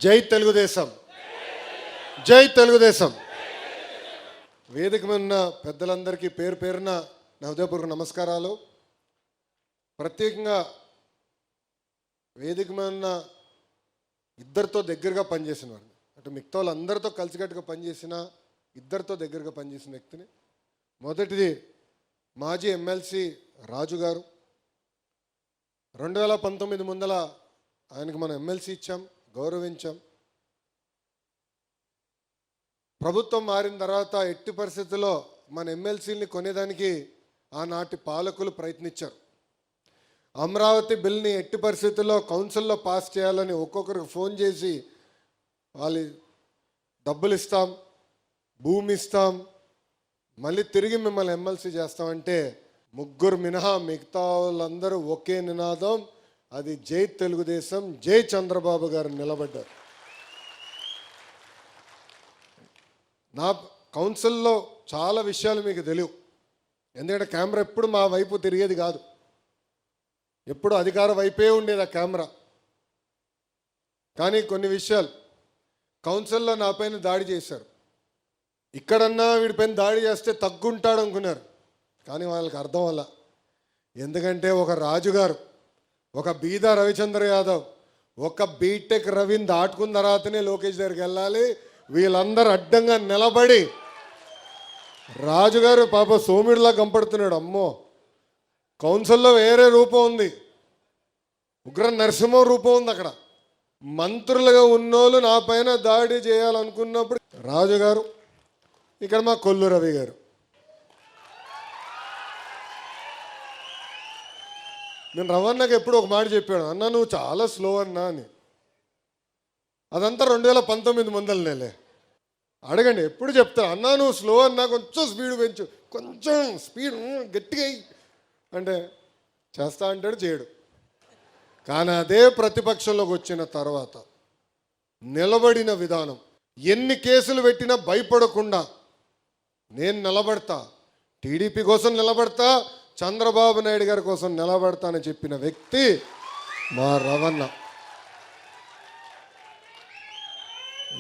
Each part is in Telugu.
జై తెలుగుదేశం, జై తెలుగుదేశం. వేదిక మీద ఉన్న పెద్దలందరికీ పేరు పేరున నా హృదయపూర్వక నమస్కారాలు. ప్రత్యేకంగా వేదిక మీద ఉన్న ఇద్దరితో దగ్గరగా పనిచేసిన వాడిని, అంటే మిగతా వాళ్ళందరితో కలిసికట్టుగా పనిచేసిన ఇద్దరితో దగ్గరగా పనిచేసిన వ్యక్తిని. మొదటిది మాజీ ఎమ్మెల్సీ రాజు గారు. 2019 ముందల ఆయనకు మనం ఎమ్మెల్సీ ఇచ్చాం, గౌరవించాం. ప్రభుత్వం మారిన తర్వాత ఎట్టి పరిస్థితుల్లో మన ఎమ్మెల్సీని కొనేదానికి ఆనాటి పాలకులు ప్రయత్నించారు. అమరావతి బిల్ని ఎట్టి పరిస్థితుల్లో కౌన్సిల్లో పాస్ చేయాలని ఒక్కొక్కరికి ఫోన్ చేసి వాళ్ళు డబ్బులు ఇస్తాం, భూమి ఇస్తాం, మళ్ళీ తిరిగి మిమ్మల్ని ఎమ్మెల్సీ చేస్తామంటే ముగ్గురు మినహా మిగతా వాళ్ళందరూ ఒకే నినాదం, అది జై తెలుగుదేశం, జై చంద్రబాబు గారు నిలబడ్డారు. నా కౌన్సిల్లో చాలా విషయాలు మీకు తెలియవు, ఎందుకంటే కెమెరా ఎప్పుడు మా వైపు తిరిగేది కాదు, ఎప్పుడు అధికార వైపే ఉండేది ఆ కెమెరా. కానీ కొన్ని విషయాలు కౌన్సిల్లో నా పైన దాడి చేశారు. ఇక్కడన్నా వీడిపైన దాడి చేస్తే తగ్గుంటాడు అనుకున్నారు, కానీ వాళ్ళకి అర్థం వల్ల. ఎందుకంటే ఒక రాజుగారు, ఒక బీద రవిచంద్ర యాదవ్, ఒక బీటెక్ రవిని దాటుకున్న తర్వాతనే లోకేష్ దగ్గరికి వెళ్ళాలి. వీళ్ళందరూ అడ్డంగా నిలబడి రాజుగారు పాప సోమిడిలా కంపడుతున్నాడు. అమ్మో, కౌన్సిల్లో వేరే రూపం ఉంది, ఉగ్ర నరసింహ రూపం ఉంది. అక్కడ మంత్రులుగా ఉన్నోళ్ళు నా పైన దాడి చేయాలనుకున్నప్పుడు రాజుగారు, ఇక్కడ మా కొల్లు రవి గారు. నేను రవణకి ఎప్పుడు ఒక మాట చెప్పాను, అన్న నువ్వు చాలా స్లో అన్నా అని. అదంతా 2019 ముందలనేలే. అడగండి, ఎప్పుడు చెప్తాను అన్నా నువ్వు స్లో అన్నా, కొంచెం స్పీడ్ పెంచు, కొంచెం స్పీడ్ గట్టిగా అంటే చేస్తా అంటాడు, చేయడు. కానీ అదే ప్రతిపక్షంలోకి వచ్చిన తర్వాత నిలబడిన విధానం, ఎన్ని కేసులు పెట్టినా భయపడకుండా నేను నిలబడతా, టీడీపీ కోసం నిలబడతా, చంద్రబాబు నాయుడు గారి కోసం నిలబడతానని చెప్పిన వ్యక్తి మా రవణ.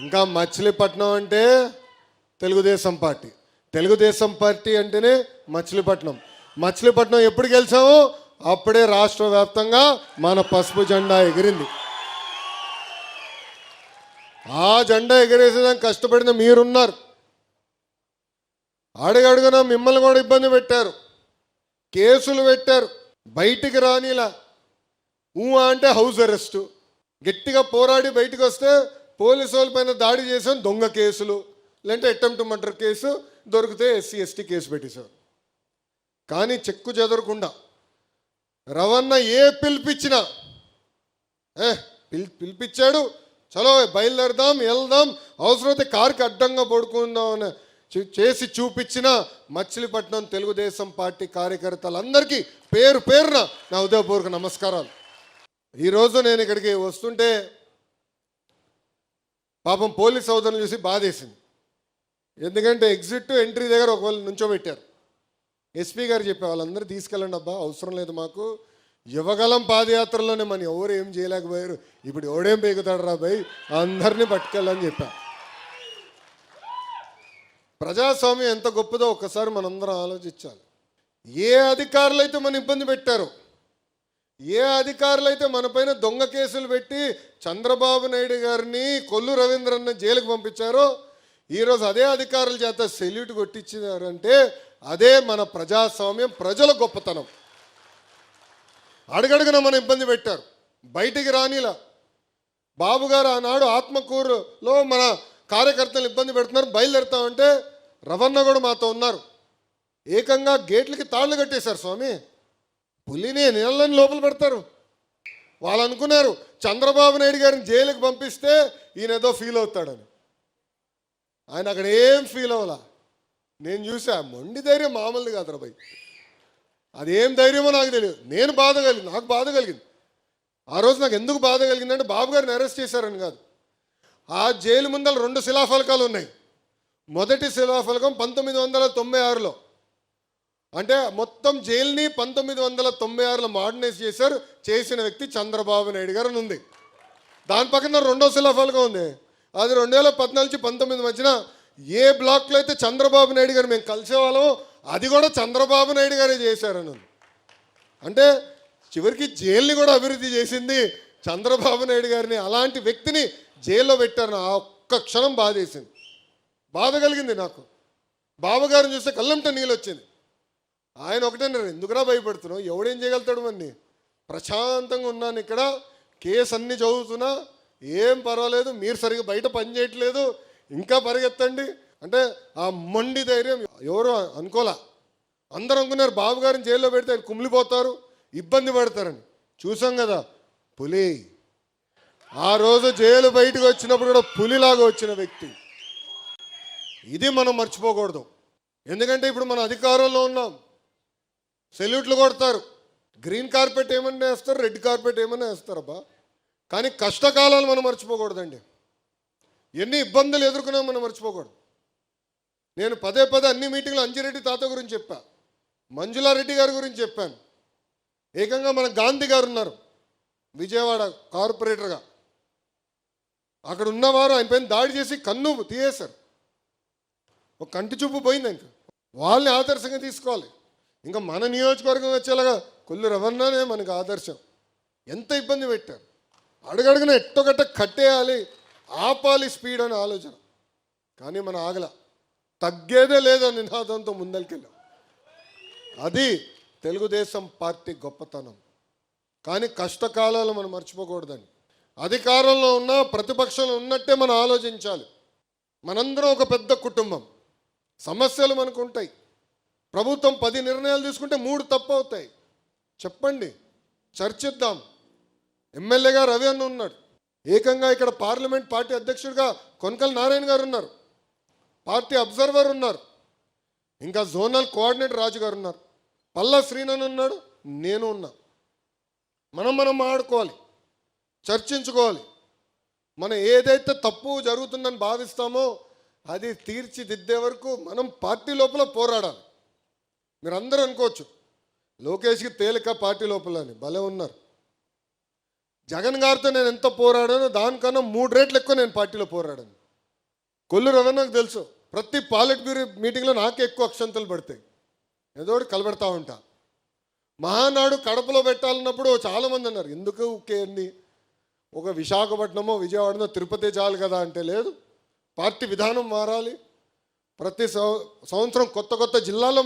ఇంకా మచిలీపట్నం అంటే తెలుగుదేశం పార్టీ, తెలుగుదేశం పార్టీ అంటేనే మచిలీపట్నం. మచిలీపట్నం ఎప్పుడు గెలిచామో అప్పుడే రాష్ట్ర వ్యాప్తంగా మన పసుపు జెండా ఎగిరింది. ఆ జెండా ఎగిరేసేదానికి కష్టపడిన మీరున్నారు. అడుగడుగున మిమ్మల్ని కూడా ఇబ్బంది పెట్టారు, కేసులు పెట్టారు, బయటికి రానిలా. అంటే హౌస్ అరెస్టు, గట్టిగా పోరాడి బయటకు వస్తే పోలీసు వాళ్ళ పైన దాడి చేసాం, దొంగ కేసులు, లేదంటే అటెంప్ట్ మర్డర్ కేసు, దొరికితే SC ST కేసు పెట్టేశారు. కానీ చెక్కు చెదరకుండా రవణ ఏ పిలిపించినా పిలిపించాడు, చలో బయలుదేరదాం, వెళ్దాం, అవసరమైతే కారుకి అడ్డంగా పడుకుందాం అని చేసి చూపించిన మచిలీపట్నం తెలుగుదేశం పార్టీ కార్యకర్తలందరికీ పేరు పేరున నా హృదయపూర్వక నమస్కారాలు. ఈరోజు నేను ఇక్కడికి వస్తుంటే పాపం పోలీస్ సోదరులు చూసి బాధేసింది. ఎందుకంటే ఎగ్జిట్ ఎంట్రీ దగ్గర ఒకవేళ నుంచోబెట్టారు. SP గారు చెప్పే వాళ్ళందరూ తీసుకెళ్ళండి అబ్బా, అవసరం లేదు మాకు, యువగలం పాదయాత్రలోనే మనం ఎవరు ఏం చేయలేకపోయారు, ఇప్పుడు ఎవడేం పేగుతాడు రా భయ్, అందరినీ పట్టుకెళ్ళని చెప్పా. ప్రజాస్వామ్యం ఎంత గొప్పదో ఒక్కసారి మనందరం ఆలోచించాలి. ఏ అధికారులు అయితే మన ఇబ్బంది పెట్టారో, ఏ అధికారులు అయితే మన పైన దొంగ కేసులు పెట్టి చంద్రబాబు నాయుడు గారిని, కొల్లు రవీంద్రని జైలుకు పంపించారో, ఈరోజు అదే అధికారుల చేత సెల్యూట్ కొట్టించారంటే అదే మన ప్రజాస్వామ్యం, ప్రజల గొప్పతనం. అడుగడుగున మన ఇబ్బంది పెట్టారు, బయటికి రానిలా. బాబు గారు ఆనాడు ఆత్మకూరులో మన కార్యకర్తలు ఇబ్బంది పెడుతున్నారు, బయలుదేరుతామంటే రవణ కూడా మాతో ఉన్నారు. ఏకంగా గేట్లకి తాళ్ళు కట్టేశారు. స్వామి, పులిని నీళ్ళని లోపల పెడతారు. వాళ్ళు అనుకున్నారు చంద్రబాబు నాయుడు గారిని జైలుకి పంపిస్తే ఈయన ఏదో ఫీల్ అవుతాడని. ఆయన అక్కడ ఏం ఫీల్ అవ్వాల. నేను చూసా, మొండి ధైర్యం మామూలుది కాదు రా భయ్. అదేం ధైర్యమో నాకు తెలియదు. నాకు బాధ కలిగింది. ఆ రోజు నాకు ఎందుకు బాధ కలిగిందంటే బాబు గారిని అరెస్ట్ చేశారని కాదు, ఆ జైలు ముందర 2 శిలాఫలకాలు ఉన్నాయి. మొదటి శిలాఫలకం 1996లో, అంటే మొత్తం జైలుని 1996లో మోడర్నైజ్ చేశారు, చేసిన వ్యక్తి చంద్రబాబు నాయుడు గారు ఉంది. దాని పక్కన రెండో శిలాఫలకం ఉంది, అది 2014-19 మధ్యన ఏ బ్లాక్లో అయితే చంద్రబాబు నాయుడు గారు మేము కలిసేవాళ్ళం అది కూడా చంద్రబాబు నాయుడు గారే చేశారని ఉంది. అంటే చివరికి జైల్ని కూడా అభివృద్ధి చేసింది చంద్రబాబు నాయుడు గారిని. అలాంటి వ్యక్తిని జైల్లో పెట్టారు. ఆ ఒక్క క్షణం బాధేసింది, బాధ కలిగింది నాకు. బాబుగారిని చూస్తే కళ్ళంట నీళ్ళు వచ్చింది. ఆయన ఒకటేనారు, ఎందుకురా భయపడుతున్నావు, ఎవడేం చేయగలుగుతాడు మన్ని, ప్రశాంతంగా ఉన్నాను ఇక్కడ, కేసు అన్ని చదువుతున్నా, ఏం పర్వాలేదు, మీరు సరిగ్గా బయట పని చేయట్లేదు, ఇంకా పరిగెత్తండి అంటే ఆ మొండి ధైర్యం ఎవరు అనుకోలే. అందరూ అనుకున్నారు బాబు గారిని జైల్లో పెడితే ఆయన కుమిలిపోతారు, ఇబ్బంది పడతారని. చూసాం కదా పులి, ఆ రోజు జైలు బయటకు వచ్చినప్పుడు కూడా పులిలాగా వచ్చిన వ్యక్తి. ఇది మనం మర్చిపోకూడదు. ఎందుకంటే ఇప్పుడు మన అధికారంలో ఉన్నాం, సెల్యూట్లు కొడతారు, గ్రీన్ కార్పెట్ ఏమన్నా వేస్తారు, రెడ్ కార్పెట్ ఏమన్నా వేస్తారబ్బా. కానీ కష్టకాలాలు మనం మర్చిపోకూడదండి. ఎన్ని ఇబ్బందులు ఎదుర్కొన్నామో మనం మర్చిపోకూడదు. నేను పదే అన్ని మీటింగ్లో అంజిరెడ్డి తాత గురించి చెప్పా, మంజులారెడ్డి గారి గురించి చెప్పాను. ఏకంగా మన గాంధీ గారు ఉన్నారు విజయవాడ కార్పొరేటర్గా, అక్కడ ఉన్నవారు ఆయన పైన దాడి చేసి కన్ను తీయేశారు, ఒక కంటి చూపు పోయింది. ఇంకా వాళ్ళని ఆదర్శంగా తీసుకోవాలి. ఇంకా మన నియోజకవర్గం వచ్చేలాగా కొల్లు రవణనే మనకు ఆదర్శం. ఎంత ఇబ్బంది పెట్టారు, అడుగడుగున ఎట్టొకట్ట కట్టేయాలి, ఆపాలి స్పీడ్ అనే ఆలోచన. కానీ మన ఆగల, తగ్గేదే లేదని నినాదంతో ముందరికెళ్ళాం. అది తెలుగుదేశం పార్టీ గొప్పతనం. కానీ కష్టకాలాలు మనం మర్చిపోకూడదండి. అధికారంలో ఉన్నా ప్రతిపక్షంలో ఉన్నట్టే మనం ఆలోచించాలి. మనందరం ఒక పెద్ద కుటుంబం, సమస్యలు మనకు ఉంటాయి. ప్రభుత్వం 10 నిర్ణయాలు తీసుకుంటే 3 తప్పు అవుతాయి. చెప్పండి, చర్చిద్దాం. ఎమ్మెల్యేగా రవి అన్న ఉన్నాడు, ఏకంగా ఇక్కడ పార్లమెంట్ పార్టీ అధ్యక్షుడిగా కొనకల్ నారాయణ గారు ఉన్నారు, పార్టీ అబ్జర్వర్ ఉన్నారు, ఇంకా జోనల్ కోఆర్డినేటర్ రాజు గారు ఉన్నారు, పల్లా శ్రీనన్ ఉన్నాడు, నేను ఉన్నా. మనం ఆడుకోవాలి, చర్చించుకోవాలి. మనం ఏదైతే తప్పు జరుగుతుందని భావిస్తామో అది తీర్చిదిద్దే వరకు మనం పార్టీ లోపల పోరాడాలి. మీరు అందరూ అనుకోవచ్చు లోకేష్కి తేలిక పార్టీ లోపల అని, భలే ఉన్నారు. జగన్ గారితో నేను ఎంత పోరాడానో దానికన్నా 3 రెట్లు ఎక్కువ నేను పార్టీలో పోరాడాను. కొల్లు రవణకు తెలుసు, ప్రతి పాలిట్ బ్యూరో మీటింగ్లో నాకే ఎక్కువ అక్షంతలు పడతాయి, ఏదో ఒకటి కలబెడతా ఉంటా. మహానాడు కడపలో పెట్టాలన్నప్పుడు చాలామంది అన్నారు, ఎందుకు ఊకేంది, ఒక విశాఖపట్నమో విజయవాడనో తిరుపతి చాలు కదా అంటే, లేదు, పార్టీ విధానం మారాలి. ప్రతి సంవత్సరం కొత్త జిల్లాల్లో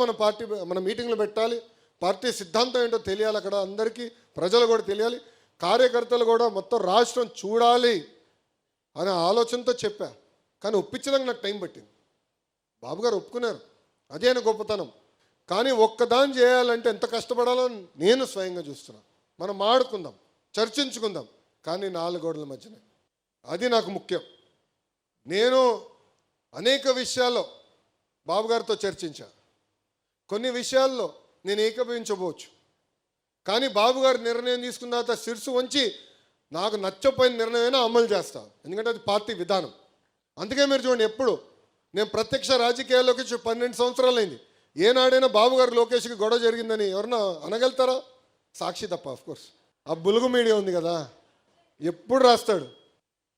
మన మీటింగ్లు పెట్టాలి. పార్టీ సిద్ధాంతం ఏంటో తెలియాలి, అక్కడ అందరికీ ప్రజలు కూడా తెలియాలి, కార్యకర్తలు కూడా మొత్తం రాష్ట్రం చూడాలి అనే ఆలోచనతో చెప్పా. కానీ ఒప్పించడానికి నాకు టైం పట్టింది. బాబు గారు ఒప్పుకున్నారు, అదే నా గొప్పతనం. కానీ ఒక్కదాన్ని చేయాలంటే ఎంత కష్టపడాలో నేను స్వయంగా చూస్తున్నాను. మనం ఆడుకుందాం, చర్చించుకుందాం, కానీ 4 గోడల మధ్యనే. అది నాకు ముఖ్యం. నేను అనేక విషయాల్లో బాబు గారితో చర్చించా, కొన్ని విషయాల్లో నేను ఏకీభవించబోవచ్చు. కానీ బాబు గారు నిర్ణయం తీసుకున్న తర్వాత శిరసు వంచి నాకు నచ్చపోయిన నిర్ణయమైనా అమలు చేస్తా, ఎందుకంటే అది పార్టీ విధానం. అందుకే మీరు చూడండి, ఎప్పుడు నేను ప్రత్యక్ష రాజకీయాల్లోకి 12 సంవత్సరాలు అయింది, ఏనాడైనా బాబు గారు లోకేష్కి గొడవ జరిగిందని ఎవరన్నా అనగలుగుతారా? సాక్షి తప్ప, ఆఫ్కోర్స్. ఆ బులుగు మీడియా ఉంది కదా, ఎప్పుడు రాస్తాడు,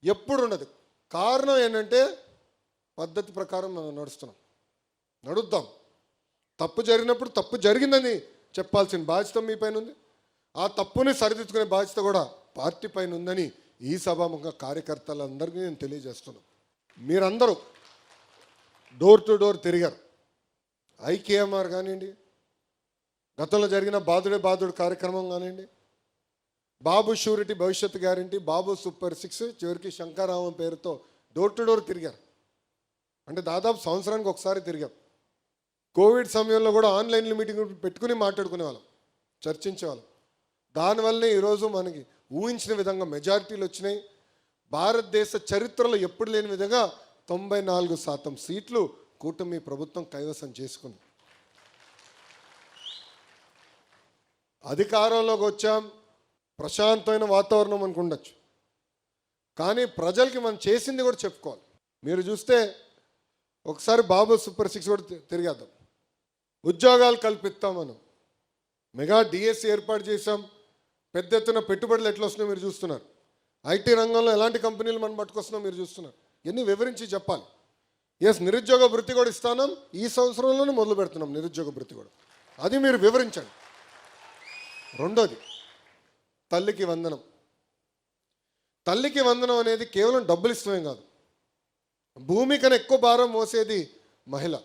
ఎప్పుడు ఉండదు. కారణం ఏంటంటే పద్ధతి ప్రకారం మనం నడుద్దాం. తప్పు జరిగినప్పుడు తప్పు జరిగిందని చెప్పాల్సిన బాధ్యత మీ పైన ఉంది. ఆ తప్పుని సరిదిద్దుకునే బాధ్యత కూడా పార్టీ పైన ఉందని ఈ సభాముఖంగా కార్యకర్తలందరికీ నేను తెలియజేస్తున్నాను. మీరందరూ డోర్ టు డోర్ తిరిగారు. ఐకేఎంఆర్ కానివ్వండి, గతంలో జరిగిన బాదుడే కార్యక్రమం కానివ్వండి, బాబు షూరిటీ భవిష్యత్తు గ్యారంటీ, బాబు సూపర్ 6, చివరికి శంకరామం పేరుతో డోర్ టు డోర్ తిరిగారు. అంటే దాదాపు సంవత్సరానికి ఒకసారి తిరిగాం. కోవిడ్ సమయంలో కూడా ఆన్లైన్ మీటింగ్ పెట్టుకుని మాట్లాడుకునేవాళ్ళం, చర్చించేవాళ్ళం. దానివల్లనే ఈరోజు మనకి ఊహించిన విధంగా మెజారిటీలు వచ్చినాయి. భారతదేశ చరిత్రలో ఎప్పుడు లేని విధంగా 94% సీట్లు కూటమి ప్రభుత్వం కైవసం చేసుకుంది. అధికారంలోకి వచ్చాం, ప్రశాంతమైన వాతావరణం మనకు ఉండొచ్చు, కానీ ప్రజలకి మనం చేసింది కూడా చెప్పుకోవాలి. మీరు చూస్తే ఒకసారి బాబు సూపర్ 6 కూడా తిరిగేద్దాం. ఉద్యోగాలు కల్పిస్తాం, మనం మెగా డిఎస్సి ఏర్పాటు చేసాం. పెద్ద ఎత్తున పెట్టుబడులు ఎట్లా వస్తున్నాయో మీరు చూస్తున్నారు. ఐటీ రంగంలో ఎలాంటి కంపెనీలు మనం పట్టుకొస్తున్నాం మీరు చూస్తున్నారు. ఎన్ని వివరించి చెప్పాలి. ఎస్, నిరుద్యోగ భృతి కూడా ఇస్తాను, ఈ సంవత్సరంలోనే మొదలు పెడుతున్నాం నిరుద్యోగ భృతి కూడా. అది మీరు వివరించండి. రెండోది తల్లికి వందనం. తల్లికి వందనం అనేది కేవలం డబ్బులు ఇష్టమే కాదు, భూమి కన్నా ఎక్కువ భారం మోసేది మహిళ.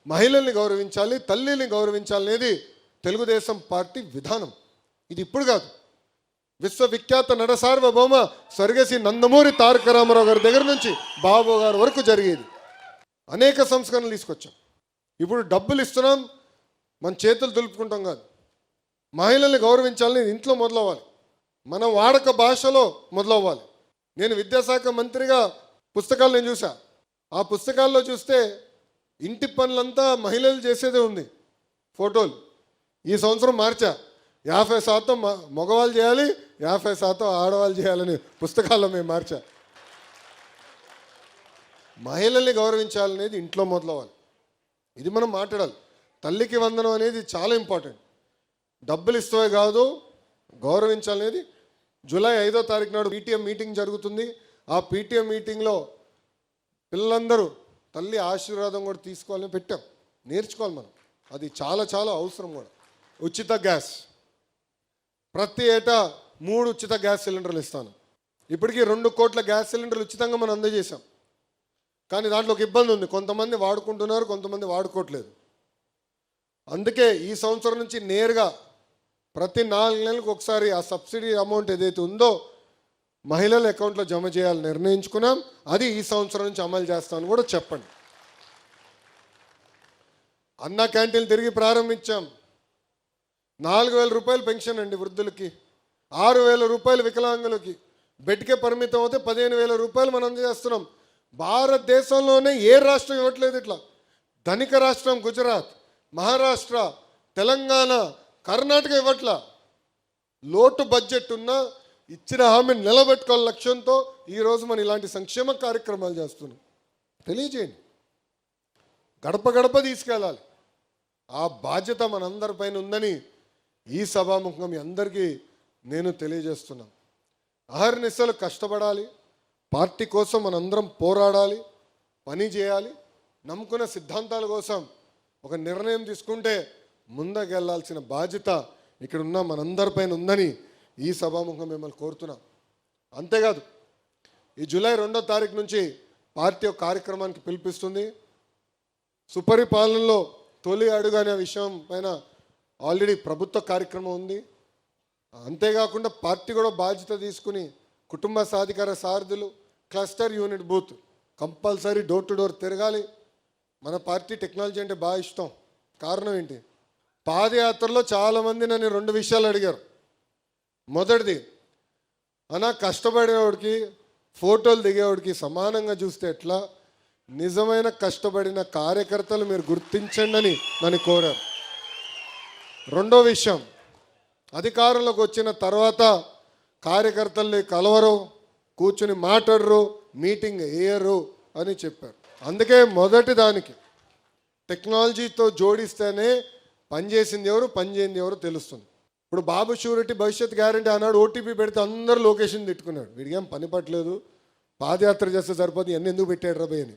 మహిళల్ని గౌరవించాలి, తల్లిని గౌరవించాలనేది తెలుగుదేశం పార్టీ విధానం. ఇది ఇప్పుడు కాదు, విశ్వవిఖ్యాత నట సార్వభౌమ స్వర్గశ్రీ నందమూరి తారక రామారావు గారి దగ్గర నుంచి బాబు గారి వరకు జరిగేది. అనేక సంస్కరణలు తీసుకొచ్చాం. ఇప్పుడు డబ్బులు ఇస్తున్నాం, మన చేతులు దులుపుకుంటాం కాదు. మహిళల్ని గౌరవించాలని ఇంట్లో మొదలవ్వాలి, మనం వాడక భాషలో మొదలవ్వాలి. నేను విద్యాశాఖ మంత్రిగా పుస్తకాలు నేను చూసా. ఆ పుస్తకాల్లో చూస్తే ఇంటి పనులంతా మహిళలు చేసేదే ఉంది, ఫోటోలు. ఈ సంవత్సరం మార్చా, 50% మగవాళ్ళు చేయాలి, 50% ఆడవాళ్ళు చేయాలని పుస్తకాల్లో మేము మార్చా. మహిళల్ని గౌరవించాలనేది ఇంట్లో మొదలవ్వాలి. ఇది మనం మాట్లాడాలి. తల్లికి వందనం అనేది చాలా ఇంపార్టెంట్. డబ్బులు ఇస్తే కాదు, గౌరవించాలనేది. జూలై 5వ తారీఖు నాడు పీటీఎం మీటింగ్ జరుగుతుంది. ఆ పీటీఎం మీటింగ్లో పిల్లలందరూ తల్లి ఆశీర్వాదం కూడా తీసుకోవాలని పెట్టాం. నేర్చుకోవాలి మనం, అది చాలా చాలా అవసరం కూడా. ఉచిత గ్యాస్, ప్రతి ఏటా 3 ఉచిత గ్యాస్ సిలిండర్లు ఇస్తాను. ఇప్పటికీ 2 కోట్ల గ్యాస్ సిలిండర్లు ఉచితంగా మనం అందజేశాం. కానీ దాంట్లో ఒక ఇబ్బంది ఉంది, కొంతమంది వాడుకుంటున్నారు, కొంతమంది వాడుకోవట్లేదు. అందుకే ఈ సంవత్సరం నుంచి నేరుగా ప్రతి 4 నెలలకు ఒకసారి ఆ సబ్సిడీ అమౌంట్ ఏదైతే ఉందో మహిళల అకౌంట్లో జమ చేయాలని నిర్ణయించుకున్నాం. అది ఈ సంవత్సరం నుంచి అమలు చేస్తామని కూడా చెప్పండి. అన్న క్యాంటీన్లు తిరిగి ప్రారంభించాం. 4,000 రూపాయలు పెన్షన్ అండి వృద్ధులకి, 6,000 రూపాయలు వికలాంగులకి, బెడ్కే పరిమితం అవుతే 15,000 రూపాయలు మనం అందజేస్తున్నాం. భారతదేశంలోనే ఏ రాష్ట్రం ఇవ్వట్లేదు ఇట్లా. ధనిక రాష్ట్రం గుజరాత్, మహారాష్ట్ర, తెలంగాణ, కర్ణాటక ఇవ్వట్లా. లోటు బడ్జెట్ ఉన్నా ఇచ్చిన హామీని నిలబెట్టుకోవాలి లక్ష్యంతో ఈరోజు మనం ఇలాంటి సంక్షేమ కార్యక్రమాలు చేస్తున్నాం. తెలియజేయండి, గడప గడప తీసుకెళ్ళాలి. ఆ బాధ్యత మనందరిపైన ఉందని ఈ సభాముఖంగా మీ అందరికీ నేను తెలియజేస్తున్నాను. అహర్నిశలు కష్టపడాలి, పార్టీ కోసం మనందరం పోరాడాలి, పని చేయాలి. నమ్ముకున్న సిద్ధాంతాల కోసం ఒక నిర్ణయం తీసుకుంటే ముందుకెళ్లాల్సిన బాధ్యత ఇక్కడ ఉన్న మనందరిపైన ఉందని ఈ సభాముఖం మిమ్మల్ని కోరుతున్నాం. అంతేకాదు, ఈ జూలై 2వ తారీఖు నుంచి పార్టీ ఒక కార్యక్రమానికి పిలిపిస్తుంది. సుపరిపాలనలో తొలి అడుగు అనే విషయం పైన ఆల్రెడీ ప్రభుత్వ కార్యక్రమం ఉంది. అంతేకాకుండా పార్టీ కూడా బాధ్యత తీసుకుని కుటుంబ సాధికార సారథులు, cluster unit booth compulsory door to door తిరగాలి. మన పార్టీ టెక్నాలజీ అంటే బాగా ఇష్టం. కారణం ఏంటి? పాదయాత్రలో చాలామంది నన్ను 2 విషయాలు అడిగారు. మొదటిది, అన్నా కష్టపడేవాడికి ఫోటోలు దిగేవాడికి సమానంగా చూస్తే ఎట్లా, నిజమైన కష్టపడిన కార్యకర్తలు మీరు గుర్తించండి అని నన్ను కోరారు. రెండో విషయం, అధికారంలోకి వచ్చిన తర్వాత కార్యకర్తల్ని కలవరు, కూర్చుని మాట్లాడరు, మీటింగ్ వేయరు అని చెప్పారు. అందుకే మొదటి దానికి టెక్నాలజీతో జోడిస్తేనే పనిచేసింది ఎవరు, పనిచేయింది ఎవరు తెలుస్తుంది. ఇప్పుడు బాబు షూరిటీ భవిష్యత్ గ్యారంటీ అన్నాడు, ఓటీపీ పెడితే అందరూ లొకేషన్ తిట్టుకున్నాడు. వీడికేం పని పట్టలేదు, పాదయాత్ర చేస్తే సరిపోతుంది, ఇవన్నీ ఎందుకు పెట్టాడు రాబోయ్ అని.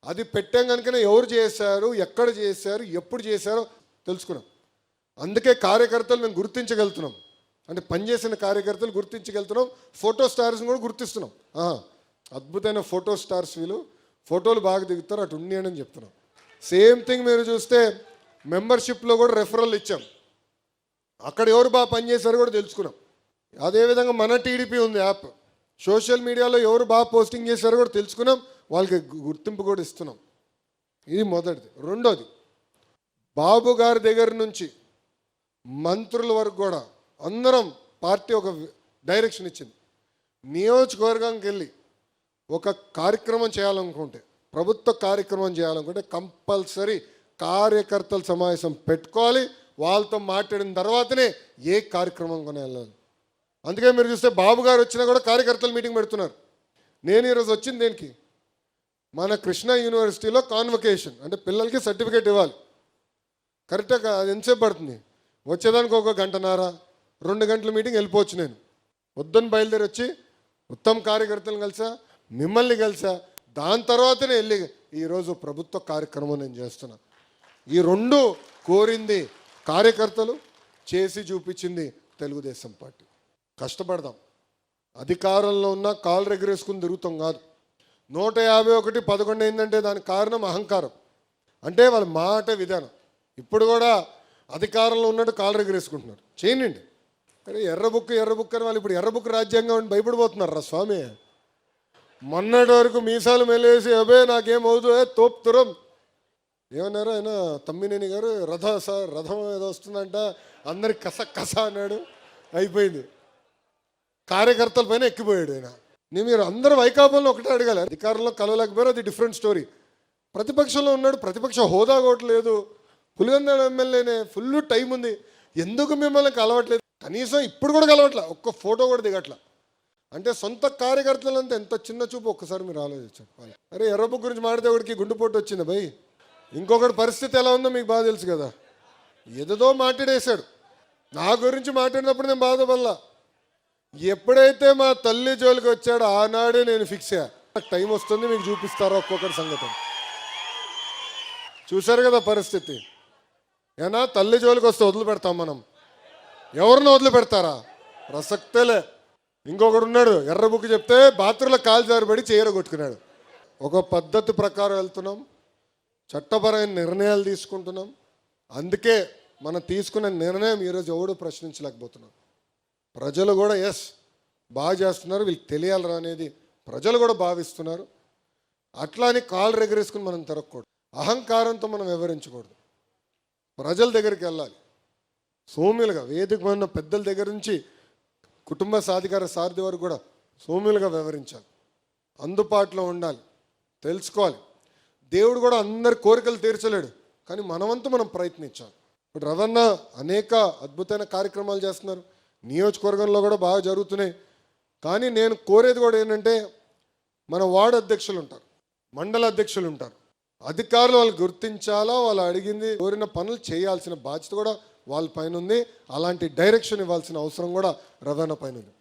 అది పెట్టాం కనుకనే ఎవరు చేశారు, ఎక్కడ చేశారు, ఎప్పుడు చేశారో తెలుసుకున్నాం. అందుకే కార్యకర్తలు మేము గుర్తించగలుగుతున్నాం, అంటే పనిచేసిన కార్యకర్తలు గుర్తించగలుగుతున్నాం. ఫోటో స్టార్స్ని కూడా గుర్తిస్తున్నాం. అద్భుతమైన ఫోటో స్టార్స్ వీళ్ళు, ఫోటోలు బాగా దిగుతారు, అటు ఉండి అని చెప్తున్నాం. సేమ్ థింగ్ మీరు చూస్తే మెంబర్షిప్లో కూడా రెఫరల్ ఇచ్చాం, అక్కడ ఎవరు బాగా పనిచేశారో కూడా తెలుసుకున్నాం. అదేవిధంగా మన టీడీపీ ఉంది యాప్, సోషల్ మీడియాలో ఎవరు బాగా పోస్టింగ్ చేశారో కూడా తెలుసుకున్నాం, వాళ్ళకి గుర్తింపు కూడా ఇస్తున్నాం. ఇది మొదటిది. రెండోది, బాబు గారి దగ్గర నుంచి మంత్రుల వరకు కూడా అందరం పార్టీ ఒక డైరెక్షన్ ఇచ్చింది. నియోజకవర్గానికి వెళ్ళి ఒక కార్యక్రమం చేయాలనుకుంటే, ప్రభుత్వ కార్యక్రమం చేయాలనుకుంటే కంపల్సరీ కార్యకర్తల సమావేశం పెట్టుకోవాలి. వాళ్ళతో మాట్లాడిన తర్వాతనే ఏ కార్యక్రమం కొని వెళ్ళాలి. అందుకే మీరు చూస్తే బాబు గారు వచ్చినా కూడా కార్యకర్తలు మీటింగ్ పెడుతున్నారు. నేను ఈరోజు వచ్చింది దేనికి, మన కృష్ణా యూనివర్సిటీలో కాన్వకేషన్, అంటే పిల్లలకి సర్టిఫికేట్ ఇవ్వాలి. కరెక్ట్గా అది ఎంతసేపు పడుతుంది, వచ్చేదానికి 1 గంటన్నర 2 గంటల మీటింగ్ వెళ్ళిపోవచ్చు నేను. పొద్దున్న బయలుదేరి వచ్చి ఉత్తమ కార్యకర్తలను కలిసా, మిమ్మల్ని కలిసా, దాని తర్వాతనే వెళ్ళి ఈరోజు ప్రభుత్వ కార్యక్రమం నేను చేస్తున్నా. ఈ రెండు కోరింది కార్యకర్తలు, చేసి చూపించింది తెలుగుదేశం పార్టీ. కష్టపడదాం. అధికారంలో ఉన్న కాలు ఎగరేసుకుని తిరుగుతాం కాదు. 151 11 అయిందంటే దానికి కారణం అహంకారం, అంటే వాళ్ళ మాట విధానం. ఇప్పుడు కూడా అధికారంలో ఉన్నట్టు కాలు ఎగరేసుకుంటున్నారు. చేయనండి. కానీ ఎర్ర బుక్ అని వాళ్ళు ఇప్పుడు ఎర్ర బుక్ రాజ్యాంగం అని భయపడిపోతున్నారు రా స్వామి. మొన్నటి వరకు మీసాలు మెలేసి అబే నాకేమవుతూ తోపుతురం ఏమన్నారు ఆయన తమ్మినేని గారు, రథం ఏదో వస్తుందంట, అందరికి కస అన్నాడు. అయిపోయింది. కార్యకర్తల పైన ఎక్కిపోయాడు ఆయన. మీరు అందరూ వైకాపాలను ఒకటే అడగాలి. అధికారంలో కలవలేకపోయారు, అది డిఫరెంట్ స్టోరీ. ప్రతిపక్షంలో ఉన్నాడు, ప్రతిపక్ష హోదా కూడా లేదు, పులివెందుల ఎమ్మెల్యేనే, ఫుల్ టైం ఉంది, ఎందుకు మిమ్మల్ని కలవట్లేదు? కనీసం ఇప్పుడు కూడా కలవట్లే, ఒక్క ఫోటో కూడా దిగట్లా. అంటే సొంత కార్యకర్తలంతా ఎంత చిన్న చూపు ఒక్కసారి మీరు ఆలోచించండి. అరే ఎర్రబుక్ గురించి మాడితే ఒకటికి గుండెపోటు వచ్చింది భయ్. ఇంకొకటి పరిస్థితి ఎలా ఉందో మీకు బాగా తెలుసు కదా. ఏదో మాట్లాడేశాడు. నా గురించి మాట్లాడినప్పుడు నేను బాధపడలా. ఎప్పుడైతే మా తల్లి జోలికి వచ్చాడో ఆనాడే నేను ఫిక్స్ అయ్యా. నాకు టైం వస్తుంది, మీకు చూపిస్తారో ఒక్కొక్కటి సంగతి. చూశారు కదా పరిస్థితి. ఏనా తల్లి జోలికి వస్తే వదిలిపెడతాం మనం? ఎవరిని వదిలిపెడతారా? ప్రసక్తేలే. ఇంకొకడు ఉన్నాడు, ఎర్ర బుక్ చెప్తే బాత్రూంలో కాలు జారిపడి చీర కొట్టుకున్నాడు. ఒక పద్ధతి ప్రకారం వెళ్తున్నాం, చట్టపరమైన నిర్ణయాలు తీసుకుంటున్నాం. అందుకే మనం తీసుకున్న నిర్ణయం ఈరోజు ఎవడు ప్రశ్నించలేకపోతున్నాం. ప్రజలు కూడా ఎస్ బాగా చేస్తున్నారు, వీళ్ళకి తెలియాలరా అనేది ప్రజలు కూడా భావిస్తున్నారు. అట్లా అని కాలు ఎగరేసుకుని మనం తిరగకూడదు, అహంకారంతో మనం వివరించకూడదు. ప్రజల దగ్గరికి వెళ్ళాలి సౌమ్యులుగా. వేదిక ఉన్న పెద్దల దగ్గర నుంచి కుటుంబ సాధికార సారథి వరకు కూడా సౌమ్యులుగా వివరించాలి, అందుబాటులో ఉండాలి, తెలుసుకోవాలి. దేవుడు కూడా అందరి కోరికలు తీర్చలేడు, కానీ మనవంతు మనం ప్రయత్నించాలి. ఇప్పుడు రవణ అనేక అద్భుతమైన కార్యక్రమాలు చేస్తున్నారు, నియోజకవర్గంలో కూడా బాగా జరుగుతున్నాయి. కానీ నేను కోరేది కూడా ఏంటంటే, మన వార్డు అధ్యక్షులు ఉంటారు, మండల అధ్యక్షులు ఉంటారు, అధికారులు వాళ్ళు గుర్తించాలా, వాళ్ళు అడిగింది కోరిన పనులు చేయాల్సిన బాధ్యత కూడా వాళ్ళ పైన ఉంది. అలాంటి డైరెక్షన్ ఇవ్వాల్సిన అవసరం కూడా రవాణా పైన ఉంది.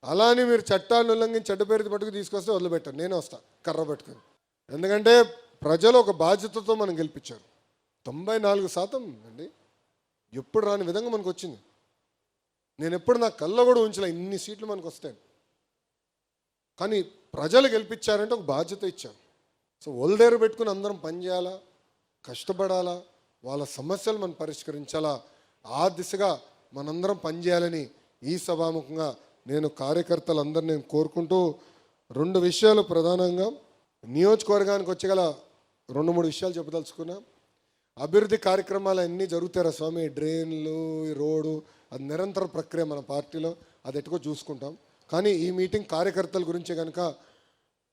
అలానే మీరు చట్టాన్ని ఉల్లంఘించి చెడ్డ పేరు పట్టుకు తీసుకొస్తే వదిలిపెట్టారు, నేనే వస్తా కర్ర పట్టుకొని. ఎందుకంటే ప్రజలు ఒక బాధ్యతతో మనం గెలిపించారు. 94% అండి, ఎప్పుడు రాని విధంగా మనకు వచ్చింది. నేను ఎప్పుడు నా కళ్ళ కూడా ఉంచలే ఇన్ని సీట్లు మనకు వస్తాయి. కానీ ప్రజలు గెలిపించారంటే ఒక బాధ్యత ఇచ్చారు. సో ఒళ్ళదేరు పెట్టుకుని అందరం పనిచేయాలా, కష్టపడాలా, వాళ్ళ సమస్యలు మనం పరిష్కరించాలా, ఆ దిశగా మనందరం పనిచేయాలని ఈ సభాముఖంగా నేను కార్యకర్తలందరూ నేను కోరుకుంటూ 2 విషయాలు ప్రధానంగా నియోజకవర్గానికి వచ్చగల 2-3 విషయాలు చెప్పదలుచుకున్నా. అభివృద్ధి కార్యక్రమాలు అన్నీ జరుగుతారా స్వామి, డ్రైన్లు, రోడ్డు, అది నిరంతర ప్రక్రియ మన పార్టీలో, అది ఎట్టుకో చూసుకుంటాం. కానీ ఈ మీటింగ్ కార్యకర్తల గురించే కనుక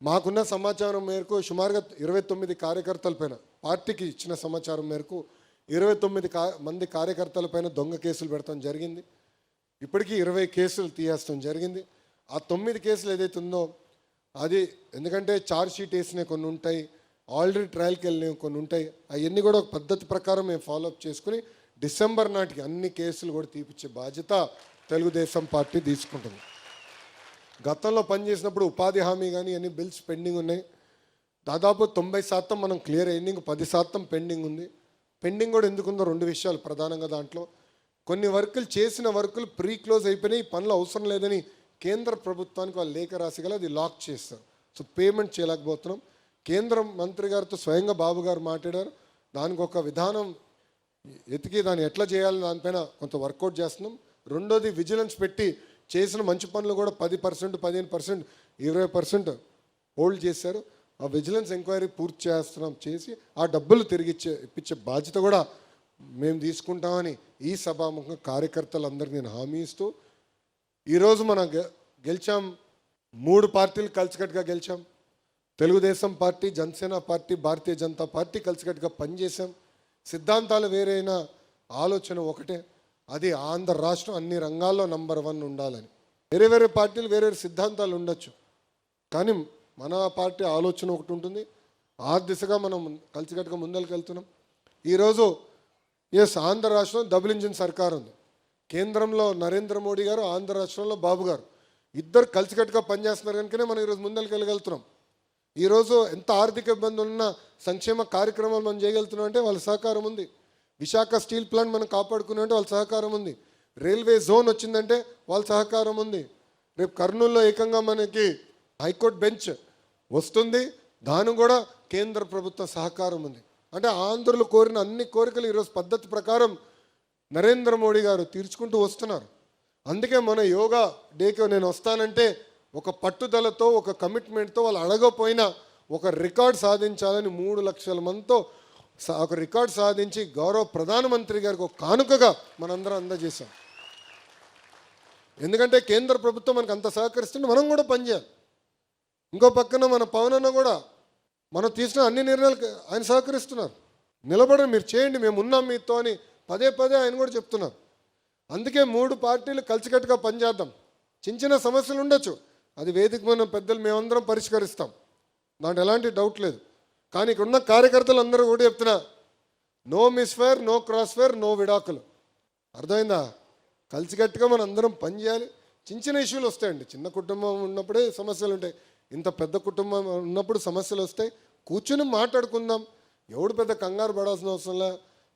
మాకున్న సమాచారం మేరకు సుమారుగా 29 కార్యకర్తల పైన, పార్టీకి ఇచ్చిన సమాచారం మేరకు 29 మంది కార్యకర్తల పైన దొంగ కేసులు పెడతాం జరిగింది. ఇప్పటికీ 20 కేసులు తీయేస్తాం జరిగింది. ఆ 9 కేసులు ఏదైతే ఉందో అది ఎందుకంటే ఛార్జ్ షీట్ వేసినవి కొన్ని ఉంటాయి, ఆల్రెడీ ట్రయల్కి వెళ్ళినవి కొన్ని ఉంటాయి. అవన్నీ కూడా ఒక పద్ధతి ప్రకారం మేము ఫాలోఅప్ చేసుకుని డిసెంబర్ నాటికి అన్ని కేసులు కూడా తీపిచ్చే బాధ్యత తెలుగుదేశం పార్టీ తీసుకుంటుంది. గతంలో పనిచేసినప్పుడు ఉపాధి హామీ కానీ అన్ని బిల్స్ పెండింగ్ ఉన్నాయి. దాదాపు 90% మనం క్లియర్ అయింది, ఇంక 10% పెండింగ్ ఉంది. పెండింగ్ కూడా ఎందుకుందో 2 విషయాలు ప్రధానంగా. దాంట్లో కొన్ని వర్కులు చేసిన వర్కులు ప్రీ క్లోజ్ అయిపోయినాయి, పనులు అవసరం లేదని కేంద్ర ప్రభుత్వానికి వాళ్ళు లేఖ రాసి గల అది లాక్ చేస్తారు. సో పేమెంట్ చేయలేకపోతున్నాం. కేంద్ర మంత్రి గారితో స్వయంగా బాబు గారు మాట్లాడారు, దానికి ఒక విధానం ఎతికి దాన్ని ఎట్లా చేయాలని దానిపైన కొంత వర్కౌట్ చేస్తున్నాం. రెండోది విజిలెన్స్ పెట్టి చేసిన మంచి పనులు కూడా 10%, 15%, 20% హోల్డ్ చేశారు. ఆ విజిలెన్స్ ఎంక్వైరీ పూర్తి చేస్తున్నాం, చేసి ఆ డబ్బులు తిరిగి ఇప్పించే బాధ్యత కూడా మేము తీసుకుంటామని ఈ సభాముఖంగా కార్యకర్తలందరికీ నేను హామీ ఇస్తూ, ఈరోజు మనం గెలిచాం. 3 పార్టీలు కలిసికట్టుగా గెలిచాం. Telugu Desam party, Janasena party, Bharatiya Janata party కలిసికట్టుగా పనిచేశాం. సిద్ధాంతాలు వేరైన ఆలోచన ఒకటే, అది ఆంధ్ర రాష్ట్రం అన్ని రంగాల్లో నంబర్ 1 ఉండాలని. వేరే పార్టీలు వేరే సిద్ధాంతాలు ఉండొచ్చు, కానీ మన పార్టీ ఆలోచన ఒకటి ఉంటుంది. ఆ దిశగా మనం కలిసికట్టుగా ముందరికి వెళ్తున్నాం. ఈరోజు ఆంధ్ర రాష్ట్రం డబుల్ ఇంజిన్ సర్కార్ ఉంది. కేంద్రంలో నరేంద్ర మోడీ గారు, ఆంధ్ర రాష్ట్రంలో బాబు గారు. ఇద్దరు కలిసికట్టుగా పనిచేస్తున్నారు కనుకనే మనం ఈరోజు ముందరికి వెళ్ళగలుగుతున్నాం. ఈరోజు ఎంత ఆర్థిక ఇబ్బందులు ఉన్న సంక్షేమ కార్యక్రమాలు మనం చేయగలుగుతున్నాం అంటే వాళ్ళ సహకారం ఉంది. విశాఖ స్టీల్ ప్లాంట్ మనం కాపాడుకున్నాం అంటే వాళ్ళ సహకారం ఉంది. రైల్వే జోన్ వచ్చిందంటే వాళ్ళ సహకారం ఉంది. రేపు కర్నూలులో ఏకంగా మనకి హైకోర్టు బెంచ్ వస్తుంది, దాని కూడా కేంద్ర ప్రభుత్వ సహకారం ఉంది. అంటే ఆంధ్రులు కోరిన అన్ని కోరికలు ఈరోజు పద్ధతి ప్రకారం నరేంద్ర మోడీ గారు తీర్చుకుంటూ వస్తున్నారు. అందుకే మన యోగా డేకి నేను వస్తానంటే ఒక పట్టుదలతో, ఒక కమిట్మెంట్తో, వాళ్ళు అడగపోయినా ఒక రికార్డ్ సాధించాలని 3 లక్షల మందితో ఒక రికార్డ్ సాధించి గౌరవ ప్రధానమంత్రి గారికి ఒక కానుకగా మనందరం అందజేశాం. ఎందుకంటే కేంద్ర ప్రభుత్వం మనకు అంత సహకరిస్తుంటే మనం కూడా పనిచేయాలి. ఇంకో పక్కన మన పవన్ అన్న కూడా మనం తీసిన అన్ని నిర్ణయాలకు ఆయన సహకరిస్తున్నారు. నిలబడి మీరు చేయండి, మేము ఉన్నాం మీతో అని పదే పదే ఆయన కూడా చెప్తున్నారు. అందుకే 3 పార్టీలు కలిసికట్టుగా పనిచేద్దాం. చిన్న సమస్యలు ఉండొచ్చు, అది వేదిక మన పెద్దలు మేమందరం పరిష్కరిస్తాం, దాంట్లో ఎలాంటి డౌట్ లేదు. కానీ ఇక్కడ ఉన్న కార్యకర్తలు అందరూ కూడా చెప్తున్నా, no misfire, no cross fire, no విడాకులు. అర్థమైందా? కలిసికట్టుగా మనం అందరం పనిచేయాలి. చిన్న ఇష్యూలు వస్తాయండి, చిన్న కుటుంబం ఉన్నప్పుడే సమస్యలు ఉంటాయి. ఇంత పెద్ద కుటుంబం ఉన్నప్పుడు సమస్యలు వస్తాయి. కూర్చుని మాట్లాడుకుందాం. ఎవడు పెద్ద కంగారు పడాల్సిన అవసరంలా,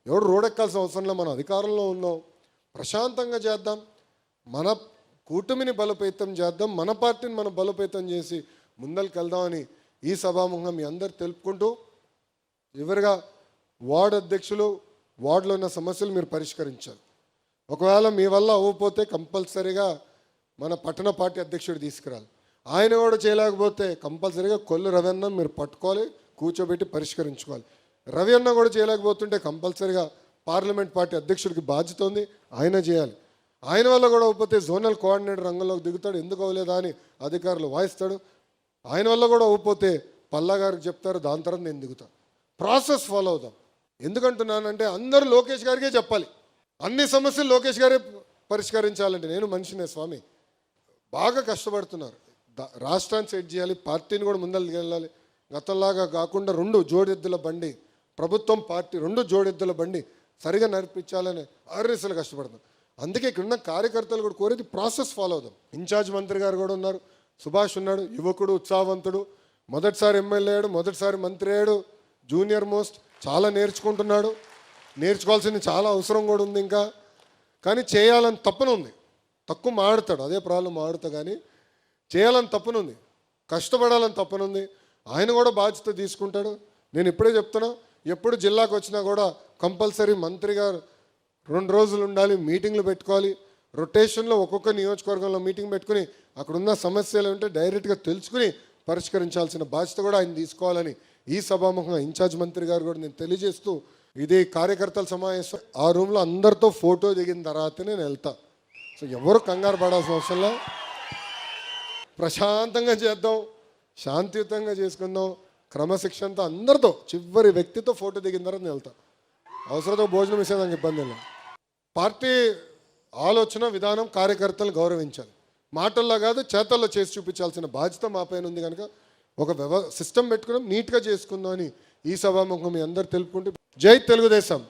ఎవడు రోడెక్కాల్సిన అవసరంలా. మనం అధికారంలో ఉన్నాం, ప్రశాంతంగా చేద్దాం. మన కూటమిని బలోపేతం చేద్దాం, మన పార్టీని మనం బలోపేతం చేసి ముందరికి వెళ్దామని ఈ సభాముఖంగా మీ అందరు తెలుపుకుంటూ, చివరిగా వార్డు అధ్యక్షులు వార్డులో ఉన్న సమస్యలు మీరు పరిష్కరించాలి. ఒకవేళ మీ వల్ల అవ్వకపోతే కంపల్సరీగా మన పట్టణ పార్టీ అధ్యక్షుడు తీసుకురాలి. ఆయన కూడా చేయలేకపోతే కంపల్సరీగా కొల్లు రవి అన్న మీరు పట్టుకోవాలి, కూర్చోబెట్టి పరిష్కరించుకోవాలి. రవి అన్న కూడా చేయలేకపోతుంటే కంపల్సరీగా పార్లమెంట్ పార్టీ అధ్యక్షుడికి బాధ్యత ఉంది, ఆయన చేయాలి. ఆయన వల్ల కూడా అవ్వకపోతే జోనల్ కోఆర్డినేటర్ రంగంలోకి దిగుతాడు, ఎందుకు అవ్వలేదా అని అధికారులు వాయిస్తాడు. ఆయన వల్ల కూడా అవ్వకపోతే పల్లా గారికి చెప్తారు, దాని తర్వాత నేను దిగుతాను. ప్రాసెస్ ఫాలో అవుదాం. ఎందుకంటున్నానంటే అందరూ లోకేష్ గారికే చెప్పాలి, అన్ని సమస్యలు లోకేష్ గారే పరిష్కరించాలంటే. నేను మనిషినే స్వామి, బాగా కష్టపడుతున్నారు. రాష్ట్రాన్ని సెట్ చేయాలి, పార్టీని కూడా ముందరికి వెళ్ళాలి. గతంలాగా కాకుండా 2 జోడెద్దుల బండి, ప్రభుత్వం పార్టీ 2 జోడెద్దుల బండి సరిగా నడిపించాలని ఆర్ఎస్ఎలు కష్టపడుతున్నారు. అందుకే ఇక్కడ ఉన్న కార్యకర్తలు కూడా కోరేది ప్రాసెస్ ఫాలో అవుదాం. ఇన్ఛార్జ్ మంత్రి గారు కూడా ఉన్నారు, సుభాష్ ఉన్నాడు, యువకుడు, ఉత్సాహవంతుడు, మొదటిసారి ఎమ్మెల్యే అయ్యాడు, మొదటిసారి మంత్రి అయ్యాడు, జూనియర్ మోస్ట్, చాలా నేర్చుకుంటున్నాడు. నేర్చుకోవాల్సింది చాలా అవసరం కూడా ఉంది ఇంకా. కానీ చేయాలని తప్పన ఉంది. తక్కువ మాడుతాడు, అదే ప్రాబ్లం, మాడుతా. కానీ చేయాలని తప్పనుంది, కష్టపడాలని తప్పనుంది. ఆయన కూడా బాధ్యత తీసుకుంటాడు. నేను ఇప్పుడే చెప్తున్నా, ఎప్పుడు జిల్లాకు వచ్చినా కూడా కంపల్సరీ మంత్రి గారు 2 రోజులు ఉండాలి, మీటింగ్లు పెట్టుకోవాలి. రొటేషన్లో ఒక్కొక్క నియోజకవర్గంలో మీటింగ్ పెట్టుకుని అక్కడున్న సమస్యలు ఉంటే డైరెక్ట్గా తెలుసుకుని పరిష్కరించాల్సిన బాధ్యత కూడా ఆయన తీసుకోవాలని ఈ సభాముఖంగా ఇన్ఛార్జ్ మంత్రి గారు కూడా నేను తెలియజేస్తూ, ఇది కార్యకర్తల సమావేశం. ఆ రూమ్లో అందరితో ఫోటో దిగిన తర్వాతనే నేను వెళ్తా. సో ఎవరు కంగారు పడాల్సిన అవసరంలా, ప్రశాంతంగా చేద్దాం, శాంతియుతంగా చేసుకుందాం, క్రమశిక్షణతో అందరితో, చివరి వ్యక్తితో ఫోటో దిగిన తర్వాత నేను వెళ్తా. అవసరంతో భోజనం ఇచ్చేదానికి ఇబ్బంది లేదు. పార్టీ ఆలోచన విధానం కార్యకర్తలు గౌరవించాలి. మాటల్లో కాదు, చేతల్లో చేసి చూపించాల్సిన బాధ్యత మా పైన ఉంది. కనుక ఒక సిస్టమ్ పెట్టుకున్నాం, నీట్గా చేసుకుందాం అని ఈ సభాముఖం మీ అందరు తెలుపుకుంటూ, జై తెలుగుదేశం.